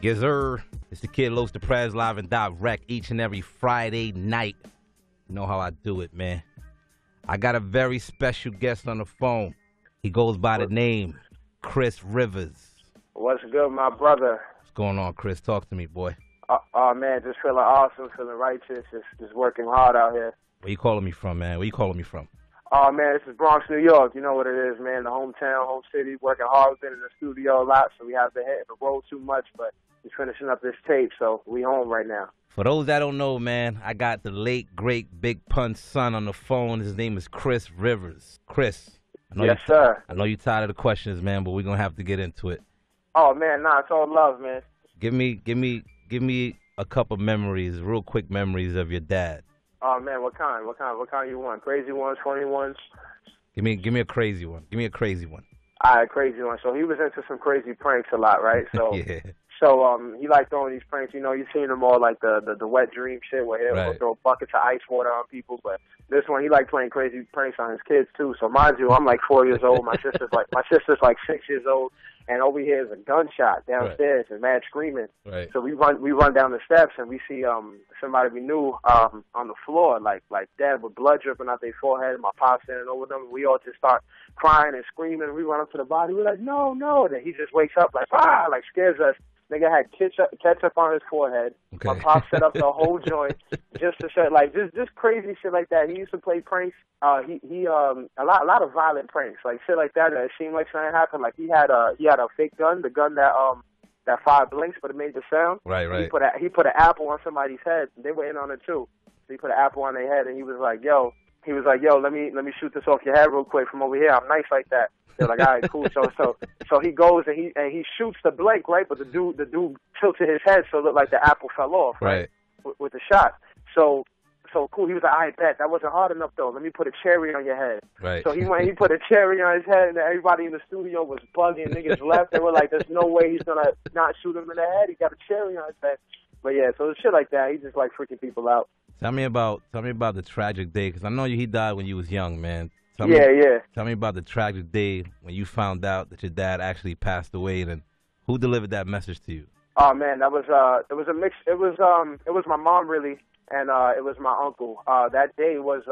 Yes, sir. It's the Kid Los, the Prez, live and direct each and every Friday night. You know how I do it, man. I got a very special guest on the phone. He goes by the name Chris Rivers. What's good, my brother? What's going on, Chris? Talk to me, boy. Oh, man, just feeling awesome, feeling righteous, just working hard out here. Where you calling me from, man? Where you calling me from? Oh, man, this is Bronx, New York. You know what it is, man. The hometown, home city, working hard. We've been in the studio a lot, so we haven't been hitting the road too much, but we're finishing up this tape, so we home right now. For those that don't know, man, I got the late, great Big Pun's son on the phone. His name is Chris Rivers. Chris. Yes, sir. I know you're tired of the questions, man, but we're going to have to get into it. Oh, man, nah, it's all love, man. Give me a couple memories, real quick memories of your dad. Oh, man, what kind you want? Crazy ones, funny ones? Give me a crazy one. Give me a crazy one. All right, crazy one. So he was into some crazy pranks a lot, right? So yeah. So he liked throwing these pranks. You know, you've seen them all, like the wet dream shit where he'll throw buckets of ice water on people. But this one, he liked playing crazy pranks on his kids too. So mind you, I'm like 4 years old. My sister's like 6 years old, and over here is a gunshot downstairs and mad screaming. Right. So we run down the steps and we see somebody we knew on the floor, like dead with blood dripping out their forehead. My pop standing over them. We all just start crying and screaming. We run up to the body. We're like, no. And then he just wakes up like scares us. Nigga had ketchup on his forehead. Okay. My pop set up the whole joint just to show, like, just crazy shit like that. He used to play pranks. He a lot of violent pranks, like shit like that. It seemed like something happened. Like he had a fake gun, the gun that fired blinks, but it made the sound. Right. He put an apple on somebody's head. They were in on it too. So he put an apple on their head, and he was like, yo, let me shoot this off your head real quick from over here. I'm nice like that. They're like, all right, cool. So he goes and he shoots the blank, right? But the dude tilted his head so it looked like the apple fell off, right? With the shot. So cool. He was like, all right, bet. That wasn't hard enough though. Let me put a cherry on your head. Right. So he put a cherry on his head, and everybody in the studio was bugging. Niggas left. They were like, there's no way he's gonna not shoot him in the head. He got a cherry on his head. But yeah, so shit like that. He just like freaking people out. Tell me about the tragic day, because I know he died when you was young, man. Tell me about the tragic day when you found out that your dad actually passed away, and who delivered that message to you? Oh man, it was a mix. It was my mom really, and it was my uncle. That day was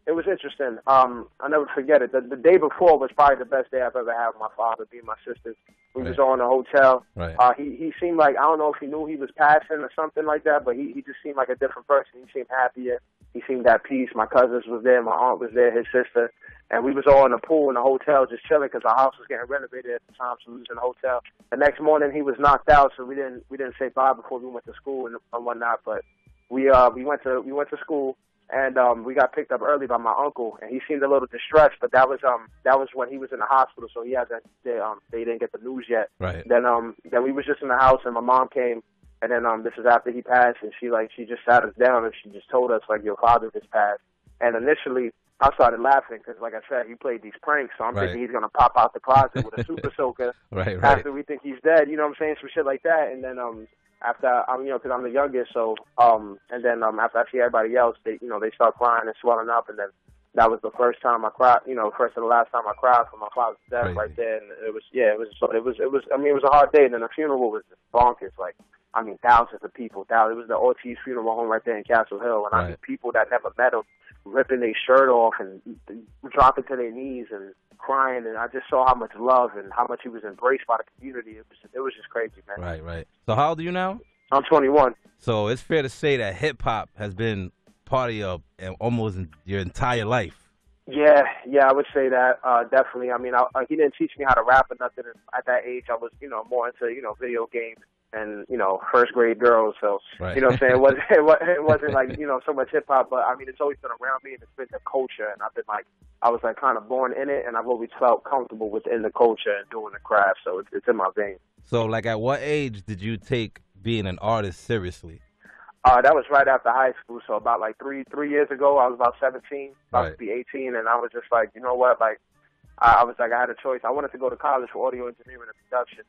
it was interesting. I'll never forget it. The day before was probably the best day I've ever had with my father, being my sisters. We was all in a hotel. Right. He seemed like, I don't know if he knew he was passing or something like that, but he just seemed like a different person. He seemed happier. He seemed at peace. My cousins was there. My aunt was there, his sister. And we was all in the pool in the hotel just chilling because our house was getting renovated at the time, so we was in the hotel. The next morning he was knocked out, so we didn't say bye before we went to school and whatnot. But we went to school. And we got picked up early by my uncle, and he seemed a little distressed. But that was when he was in the hospital, so they didn't get the news yet. Right. Then we was just in the house, and my mom came, and then this is after he passed, and she just sat us down and she just told us like, your father just passed. And initially I started laughing because, like I said, he played these pranks, so I'm thinking he's gonna pop out the closet with a super soaker after we think he's dead. You know what I'm saying? Some shit like that, and then after because I'm the youngest, so and then after I see everybody else, they start crying and swelling up, and then that was the first time I cried, first and the last time I cried for my father's death right there, and it was a hard day, and then the funeral was just bonkers, like thousands of people. It was the Ortiz funeral home right there in Castle Hill, and I mean people that never met him ripping their shirt off and dropping to their knees and crying, and I just saw how much love and how much he was embraced by the community. It was just crazy, man. Right. So how old are you now? I'm 21. So it's fair to say that hip hop has been part of your almost your entire life. Yeah, I would say that definitely. I mean, he didn't teach me how to rap or nothing. At that age, I was more into video games and first grade girls. So you know what I'm saying, it wasn't like so much hip hop. But I mean, it's always been around me, and it's been the culture, and I was kind of born in it, and I've always felt comfortable within the culture and doing the craft. So it's in my veins. So like, at what age did you take being an artist seriously? That was right after high school, so about like three years ago. I was about 17, about to be 18, and I was just like, you know what, like, I had a choice. I wanted to go to college for audio engineering and production,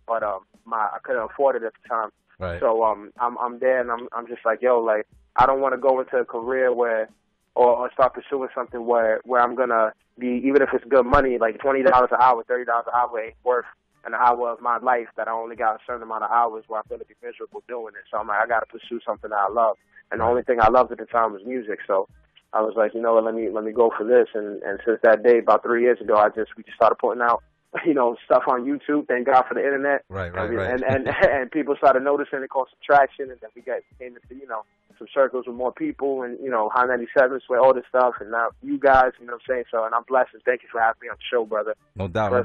but I couldn't afford it at the time. Right. So I'm there, and I'm just like, yo, like, I don't want to go into a career where, or start pursuing something where I'm gonna be, even if it's good money, like $20 an hour, $30 an hour ain't worth an hour of my life that I only got a certain amount of hours where I'm going to be miserable doing it. So I'm like, I got to pursue something that I love. And the only thing I loved at the time was music. So I was like, you know what, let me go for this. And since that day, about 3 years ago, we just started putting out, you know, stuff on YouTube. Thank God for the internet. Right. And people started noticing it, caused some traction, and then we came into, you know, some circles with more people, and, you know, High 97, Sway, all this stuff, and now you guys, you know what I'm saying? So, and I'm blessed, and thank you for having me on the show, brother. No doubt, man.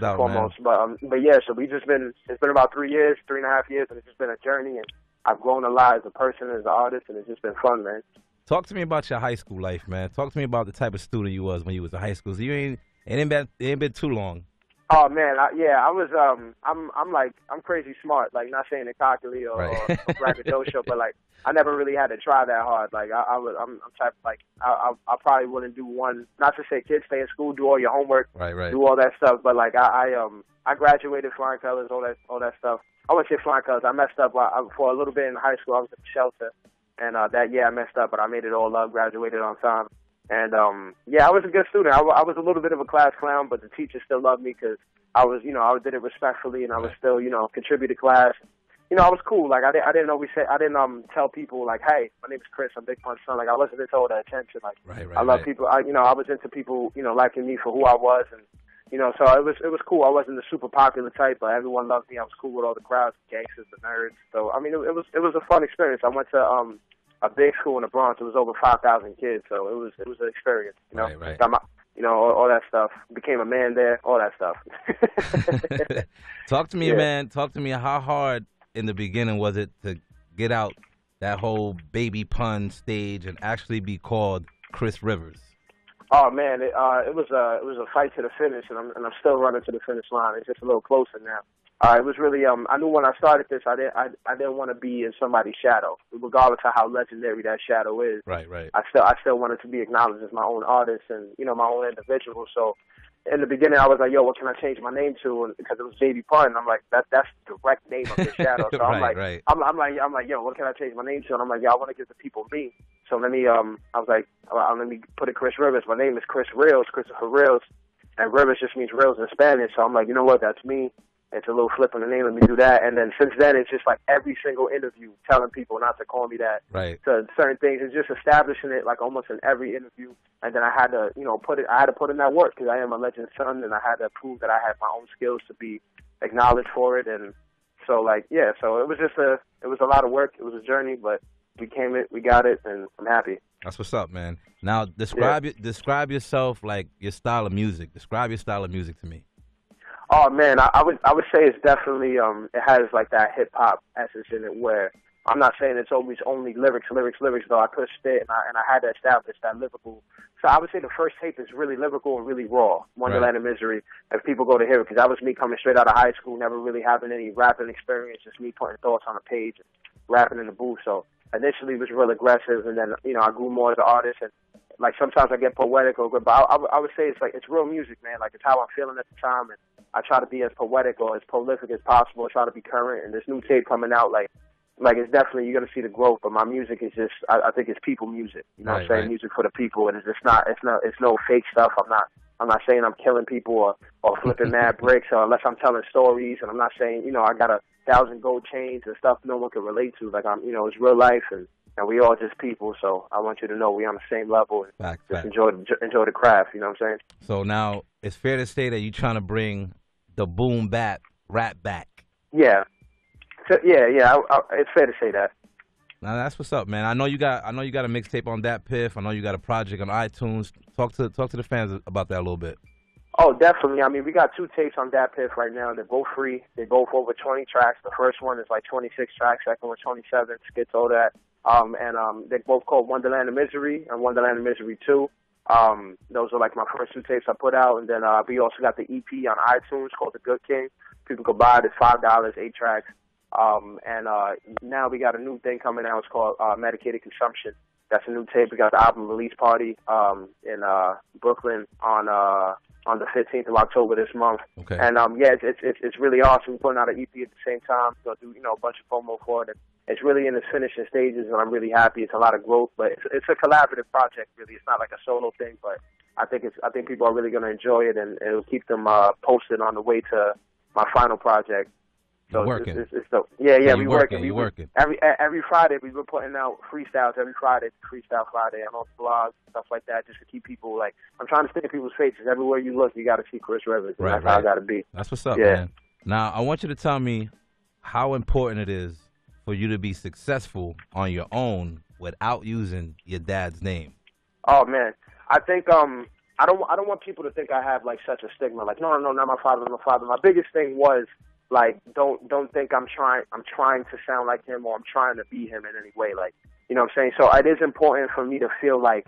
But yeah, so it's been about 3 years, 3.5 years, and it's just been a journey, and I've grown a lot as a person, as an artist, and it's just been fun, man. Talk to me about your high school life, man. Talk to me about the type of student you was when you was in high school. So it ain't been too long. Oh man, I'm crazy smart. Like, not saying it cockily or braggadocio, but like I never really had to try that hard. Like I'm type like I probably wouldn't do one. Not to say kids stay in school, do all your homework, do all that stuff. But like I graduated flying colors, all that stuff. I wouldn't say flying colors. I messed up for a little bit in high school. I was in the shelter, and that year I messed up, but I made it all up. Graduated on time. And, yeah, I was a good student. I was a little bit of a class clown, but the teachers still loved me because I did it respectfully, and I was still, you know, contribute to class. You know, I was cool. Like, I didn't tell people, like, hey, my name is Chris, I'm Big Pun's son. Like, I wasn't into all that attention. Like, I love people. I was into people, you know, liking me for who I was. And, you know, so it was cool. I wasn't the super popular type, but everyone loved me. I was cool with all the crowds, the gangsters, the nerds. So, I mean, it was a fun experience. I went to, a big school in the Bronx. It was over 5,000 kids, so it was an experience. You know, got my, you know, all that stuff. Became a man there, all that stuff. Talk to me, man. Talk to me. How hard in the beginning was it to get out that whole Baby Pun stage and actually be called Chris Rivers? Oh man, it was a fight to the finish, and I'm still running to the finish line. It's just a little closer now. It was really I knew when I started this, I didn't want to be in somebody's shadow, regardless of how legendary that shadow is. Right. I still wanted to be acknowledged as my own artist and, you know, my own individual. So in the beginning, I was like, yo, what can I change my name to? And because it was Baby Pun, I'm like, that's the direct name of the shadow. So I'm like, yo, what can I change my name to? And I'm like, yo, I want to give the people me. So let me I was like, let me put it Chris Rivers. My name is Chris Reels, Christopher Reels, and Rivers just means reels in Spanish. So I'm like, you know what, that's me. It's a little flip in the name. Let me do that. And then since then, it's just like every single interview telling people not to call me that. Right. So certain things, it's just establishing it like almost in every interview. And then I had to, you know, put in that work because I am a legend's son, and I had to prove that I had my own skills to be acknowledged for it. And so, like, yeah. So it was a lot of work. It was a journey, but we came it, we got it, and I'm happy. That's what's up, man. Now describe yourself, like your style of music. Describe your style of music to me. Oh man, I would say it's definitely it has like that hip hop essence in it, where I'm not saying it's always only lyrics though. I could spit, and I had to establish that lyrical. So I would say the first tape is really lyrical and really raw. Wonderland of Misery. If people go to hear it, because that was me coming straight out of high school, never really having any rapping experience, just me putting thoughts on a page and rapping in the booth. So initially it was real aggressive, and then, you know, I grew more as an artist, and like sometimes I get poetic or good, but I would say it's real music, man. Like, it's how I'm feeling at the time, and I try to be as poetic or as prolific as possible. I try to be current, and this new tape coming out, like it's definitely, you're gonna see the growth. But my music is just, I think it's people music. You know what I'm saying? Music for the people, and it's no fake stuff. I'm not saying I'm killing people or flipping mad bricks, or unless I'm telling stories. And I'm not saying, you know, I got 1,000 gold chains and stuff no one can relate to. Like, you know, it's real life, and we all just people. So I want you to know we on the same level, and just enjoy the craft. You know what I'm saying? So now it's fair to say that you're trying to bring the boom bap rap back. Yeah. So, yeah. It's fair to say that. Now that's what's up, man. I know you got a mixtape on Dat Piff. I know you got a project on iTunes. Talk to the fans about that a little bit. Oh, definitely. I mean, we got 2 tapes on Dat Piff right now. They're both free. They're both over 20 tracks. The first one is like 26 tracks. Second one 27. Skits, all that. They're both called Wonderland of Misery and Wonderland of Misery 2. Those are like my first 2 tapes I put out. And then we also got the EP on iTunes called The Good King. People can buy it. It's $5, 8 tracks. Now we got a new thing coming out. It's called Medicated Consumption. That's a new tape. We got the album release party in Brooklyn on the 15th of October this month. Okay. And it's really awesome. We're putting out an EP at the same time. So do, you know, a bunch of promo for it. And it's really in its finishing stages, and I'm really happy. It's a lot of growth, but it's a collaborative project. Really, it's not like a solo thing. But I think people are really going to enjoy it, and it'll keep them posted on the way to my final project. So you're working. We working. You working. Every Friday we've been putting out freestyles. Every Friday, Freestyle Friday. I'm on blogs, stuff like that, just to keep people like. I'm trying to stick in people's faces. Everywhere you look, you got to see Chris Rivers. Right, that's how I got to be. That's what's up, man. Now I want you to tell me how important it is for you to be successful on your own without using your dad's name. Oh man, I think I don't want people to think I have like such a stigma. Like no, not my father, not my father. My biggest thing was like don't think I'm trying to sound like him or I'm trying to be him in any way. Like you know what I'm saying. So it is important for me to feel like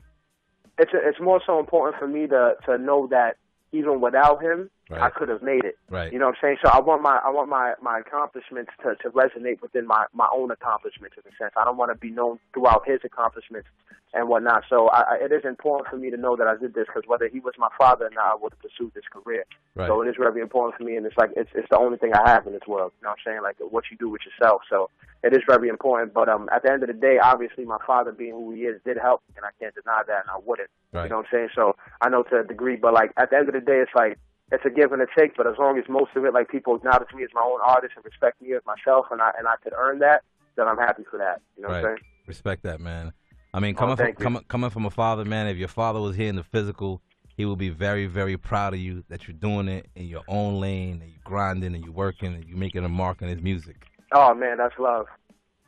it's more so important for me to know that even without him, I could have made it. Right. You know what I'm saying? So I want my accomplishments to resonate within my own accomplishments in a sense. I don't want to be known throughout his accomplishments and whatnot. So it is important for me to know that I did this because whether he was my father or not, I would have pursued this career. Right. So it is very important for me, and it's like it's the only thing I have in this world. You know what I'm saying? Like what you do with yourself. So it is very important. But at the end of the day, obviously my father being who he is did help, and I can't deny that, and I wouldn't. Right. You know what I'm saying? So I know to a degree, but like at the end of the day, it's like it's a give and a take. But as long as most of it, like people acknowledge me as my own artist and respect me as myself, and I could earn that, then I'm happy for that. You know what I'm saying? Respect that, man. I mean, coming from a father, man, if your father was here in the physical, he would be very, very proud of you that you're doing it in your own lane, and you're grinding, and you're working, and you're making a mark on his music. Oh, man, that's love.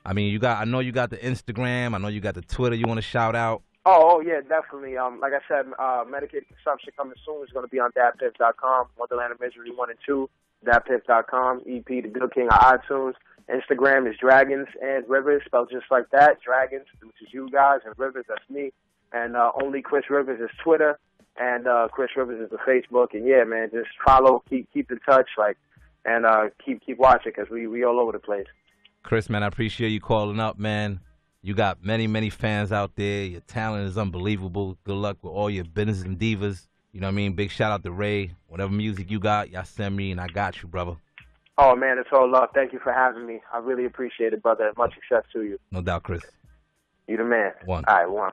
I mean, I know you got the Instagram. I know you got the Twitter you want to shout out. Oh, yeah, definitely. Like I said, medicated consumption coming soon. It's going to be on dadpiff.com, Wonderland of Misery 1 and 2, dadpiff.com, EP, The Good King on iTunes. Instagram is Dragons and Rivers, spelled just like that. Dragons, which is you guys, and Rivers, that's me. And only Chris Rivers is Twitter, and Chris Rivers is the Facebook. And yeah, man, just follow, keep in touch, like, and keep watching because we all over the place. Chris, man, I appreciate you calling up, man. You got many, many fans out there. Your talent is unbelievable. Good luck with all your business endeavors. You know what I mean? Big shout out to Ray. Whatever music you got, y'all send me, and I got you, brother. Oh, man, it's all love. Thank you for having me. I really appreciate it, brother. Much success to you. No doubt, Chris. You the man. One. All right, one.